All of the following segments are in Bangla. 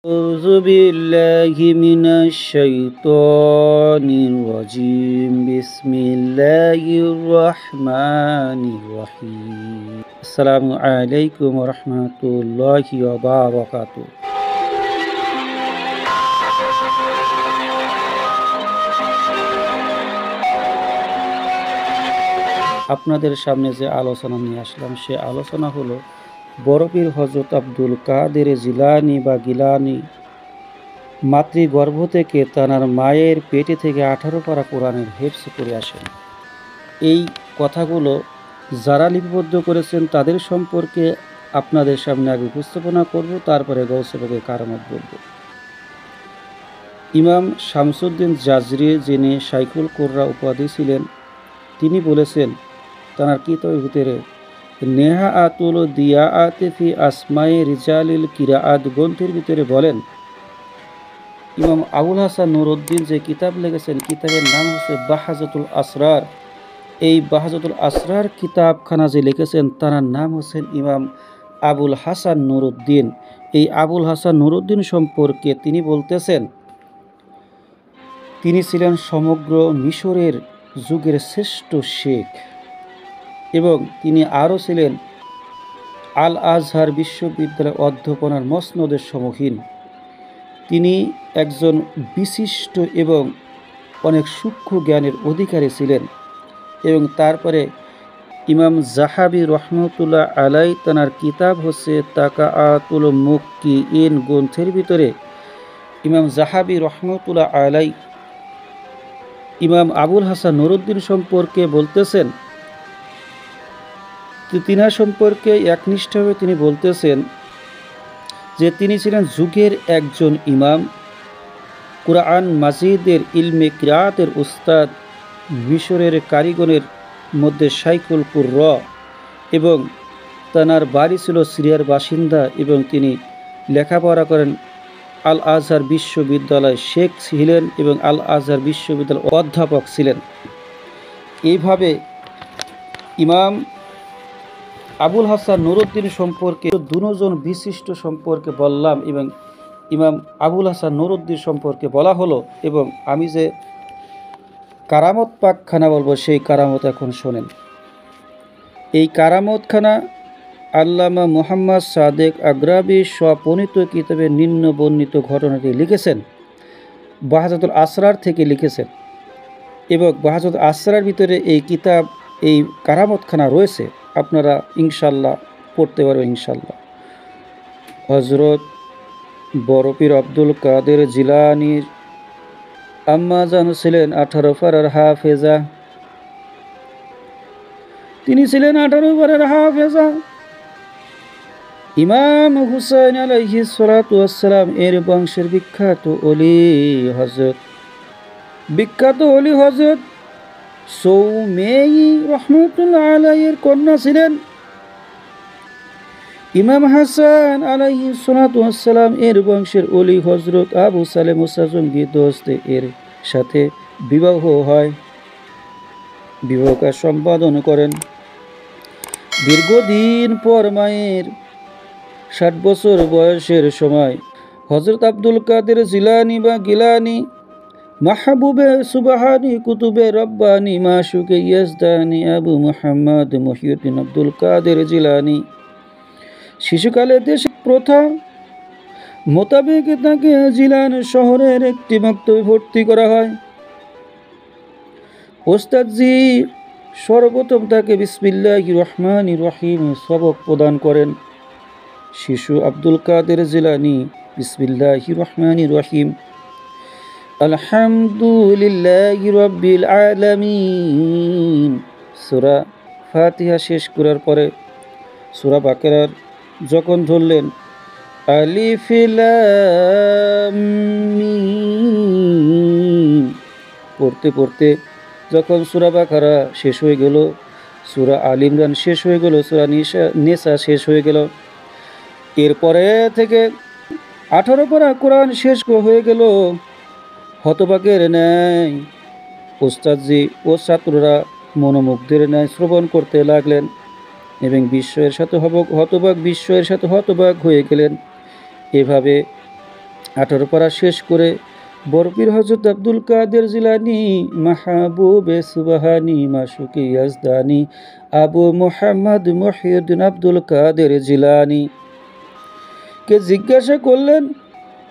أعوذ بالله من الشيطان الرجيم بسم الله الرحمن الرحيم السلام عليكم ورحمة الله وبركاته। আপনাদের সামনে যে আলোচনা নিয়ে আসলাম সে আলোচনা হলো বড় পীর হযরত আব্দুল কাদের জিলানী বা গিলানী মাতৃগর্ভ থেকে তাঁর মায়ের পেটে থেকে 18 পারা কোরআনের হেফজ করে আসেন। এই কথাগুলো যারা লিপিবদ্ধ করেছেন তাদের সম্পর্কে আপনাদের সামনে আগে উপস্থাপনা করব, তারপরে গৌসে পাকের কারামত বলব। ইমাম শামসুদ্দিন জাজরি, যিনি শাইখুল কুররা উপাধি ছিলেন, তিনি বলেছেন তাঁর কিতাবের ভিতরে নেহাআতুল দিয়াআতি ফি আসমাই রিজালিল কিরাআত গ্রন্থের ভিতরে বলেন, ইমাম আবুল হাসান নুরউদ্দিন যে কিতাব লিখেছেন কিতাবের নাম হচ্ছে বাহাজাতুল আসরার। এই বাহাজাতুল আসরার কিতাবখানা যে লিখেছেন তার নাম হচ্ছেন ইমাম আবুল হাসান নুরউদ্দিন। এই আবুল হাসান নুরউদ্দিন সম্পর্কে তিনি বলতেছেন, তিনি ছিলেন সমগ্র মিশরের যুগের শ্রেষ্ঠ শেখ এবং তিনি আরও ছিলেন আল আজহার বিশ্ববিদ্যালয় অধ্যাপনার মসনদের সম্মুখীন। তিনি একজন বিশিষ্ট এবং অনেক সূক্ষ্ম জ্ঞানের অধিকারী ছিলেন। এবং তারপরে ইমাম জাহাবি রহমতুল্লাহ আলাই তানার কিতাব হচ্ছে তাকাআতুল মুক্কিইন গ্রন্থের ভিতরে ইমাম জাহাবি রহমতুল্লাহ আলাই ইমাম আবুল হাসান নুরউদ্দিন সম্পর্কে বলতেছেন, তিনার সম্পর্কে একনিষ্ঠভাবে তিনি বলতেছেন যে তিনি ছিলেন যুগের একজন ইমাম, কুরআন মাজিদের ইলমে কিরাতের উস্তাদ, মিশরের কারিগরের মধ্যে শাইখুল কুররা, এবং তানার বাড়ি ছিল সিরিয়ার বাসিন্দা এবং তিনি লেখাপড়া করেন আল আজহার বিশ্ববিদ্যালয় শেখ ছিলেন এবং আল আজহার বিশ্ববিদ্যালয়ের অধ্যাপক ছিলেন। এইভাবে ইমাম আবুল হাসান নুরউদ্দিন সম্পর্কে দুজন বিশিষ্ট সম্পর্কে বললাম এবং ইমাম আবুল হাসান নুরউদ্দিন সম্পর্কে বলা হলো, এবং আমি যে কারামত পাকখানা বলবো সেই কারামত এখন শোনেন। এই কারামতখানা আল্লামা মুহাম্মদ সাদেক আগ্রাবী স্বপ্রণীত কিতাবে নিম্ন বর্ণিত ঘটনাটি লিখেছেন, বাহাজাতুল আসরার থেকে লিখেছেন এবং বাহাজাতুল আসরার ভিতরে এই কিতাব এই কারামতখানা রয়েছে, আপনারা ইনশাল্লাহ পড়তে পারবেন ইনশাল্লাহ। হযরত বড় পীর আব্দুল কাদের জিলানীর আম্মা জান ছিলেন 18 পারার হাফেজা। তিনি ছিলেন 18 পারার হাফেজা। ইমাম হুসাইন আলাইহিস সালাতু ওয়াস সালাম এর বংশের বিখ্যাত ওলি হযরত সৌমেই রহমতুল্লাহ আলাইহির কন্যা ছিলেন। ইমাম হাসান আলাইহিস সালাতু ওয়াস সালাম এর বংশের ওলি হযরত আবু সালেহ মুসা জঙ্গি দোস্তে এর সাথে বিবাহ হয়, বিবাহ কাজ সম্পাদন করেন। দীর্ঘদিন পর মায়ের 60 বছর বয়সের সময় হযরত আব্দুল কাদের জিলানী বা গিলানী মাহবুবে সুবহানি কুতুবে রব্বানি মাশুকে ইয়াজদানি আবু মুহাম্মদ মুহিউদ্দিন আব্দুল কাদের জিলানী শিশুকালে দেশের প্রথা মোতাবেক তাকে জিলান শহরের একটি মক্তবে ভর্তি করা হয়। ওস্তাদজি সর্বপ্রথম তাকে বিসমিল্লাহির রহমানির রহিম সবক প্রদান করেন। শিশু আব্দুল কাদের জিলানী বিসমিল্লাহির রহমানির রহিম আলহামদুলিল্লাহি রাব্বিল আলামিন সূরা ফাতিহা শেষ করার পরে সূরা বাকারার যখন ধরলেন আলিফ লাম মিম পড়তে পড়তে যখন সূরা বাকারা শেষ হয়ে গেল, সূরা আল ইমরান শেষ হয়ে গেল, সূরা নিসা শেষ হয়ে গেল, এরপরে থেকে 18 পারা কোরআন শেষ হয়ে গেল। হতবাকের ন্যায় ওস্তাদজি ও ছাত্ররা মনোমুগ্ধের ন্যায় শ্রবণ করতে লাগলেন এবং বিস্ময়ের সাথে হতবাক হয়ে গেলেন। এভাবে 18 পারা শেষ করে বরপীর হযরত আব্দুল কাদের জিলানী মাহবুবে সুবহানী মাশুকি ইয়াজদানী আবু মুহাম্মদ মুহিউদ্দিন আব্দুল কাদের জিলানী কে জিজ্ঞাসা করলেন,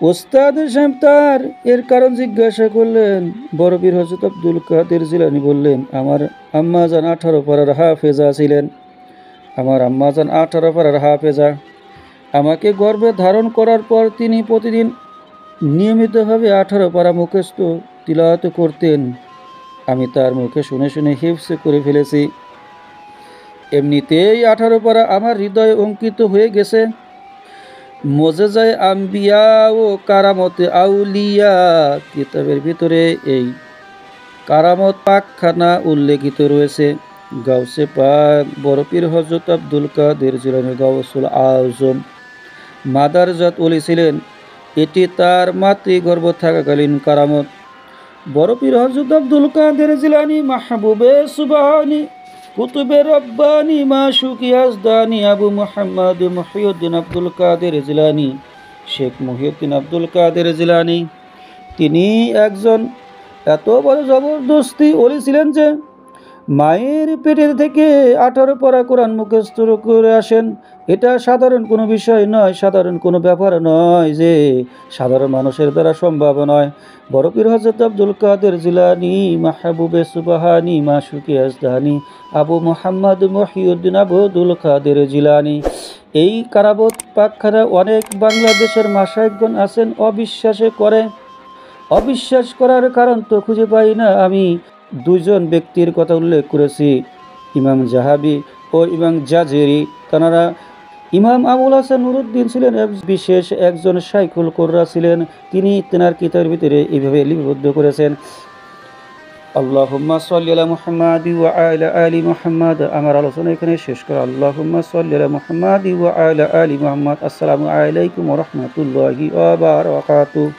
ওস্তাদ সাহেব তার এর কারণ জিজ্ঞাসা করলেন। বরপীর হযরত আব্দুল কাদের জিলানী বললেন, আমার আম্মাজান 18 পারার হাফেজা ছিলেন। আমার আম্মাজান 18 পারার হাফেজা। আমাকে গর্ভে ধারণ করার পর তিনি প্রতিদিন নিয়মিতভাবে 18 পারা মুখস্থ তিলাওয়াত করতেন। আমি তার মুখে শুনে শুনে হিফজ করে ফেলেছি। এমনিতেই 18 পারা আমার হৃদয়ে অঙ্কিত হয়ে গেছে। মোজেজায়ে আম্বিয়া ও কারামতে আউলিয়া কিতাবের ভিতরে এই কারামত পাকখানা উল্লেখিত রয়েছে। গাউসে পাক বরপীর হযরত আব্দুল কাদের জিলানী গাউসুল আজম মাদারজাত ওলি ছিলেন। এটি তার মাতৃগর্ভ থাকাকালীন কারামত। বরপীর হযরত আব্দুল কাদের জিলানী মাহবুবে সুবহানী কুতুবে রব্বানী মাশুকি ইয়াজদানী আবু মুহাম্মদ মুহিউদ্দিন আব্দুল কাদের জিলানী শেখ মুহিউদ্দিন আব্দুল কাদের জিলানী তিনি একজন এত বড় জবরদস্তি ওলি ছিলেন যে মায়ের পেটের থেকে 18 পারা কোরআন মুখস্থ করে আসেন। এটা সাধারণ কোনো বিষয় নয়, সাধারণ কোনো ব্যাপার নয়, যে সাধারণ মানুষের দ্বারা সম্ভব নয়। বরপীর হযরত আব্দুল কাদের জিলানী মাহবুবে সুবহানী মাশুকি ইয়াজদানী আবু মুহাম্মদ মুহিউদ্দিন আব্দুল কাদের জিলানী এই কারামত পাকখানা অনেক বাংলাদেশের মাশায়েখগণ আছেন অবিশ্বাসে করে। অবিশ্বাস করার কারণ তো খুঁজে পাই না। আমি দুইজন ব্যক্তির কথা উল্লেখ করেছি, ইমাম জাহাবি ও ইমাম জাজেরি। তাঁরা ইমাম আবুল হাসান নুরুদ্দিন ছিলেন বিশেষ একজন শাইখুল কোররা ছিলেন। তিনি তেনার কিতাবের ভিতরে এইভাবে লিপিবদ্ধ করেছেন, আল্লাহুম্মা সাল্লি আলা মুহাম্মাদ ওয়া আলা আলি মুহাম্মাদ। আমার আলোচনা এখানে শেষ করা। আল্লাহুম্মা সাল্লি আলা মুহাম্মাদ ওয়া আলা আলি মুহাম্মাদ। আসসালামু আলাইকুম ওয়া রাহমাতুল্লাহি ওয়া বারাকাতুহু।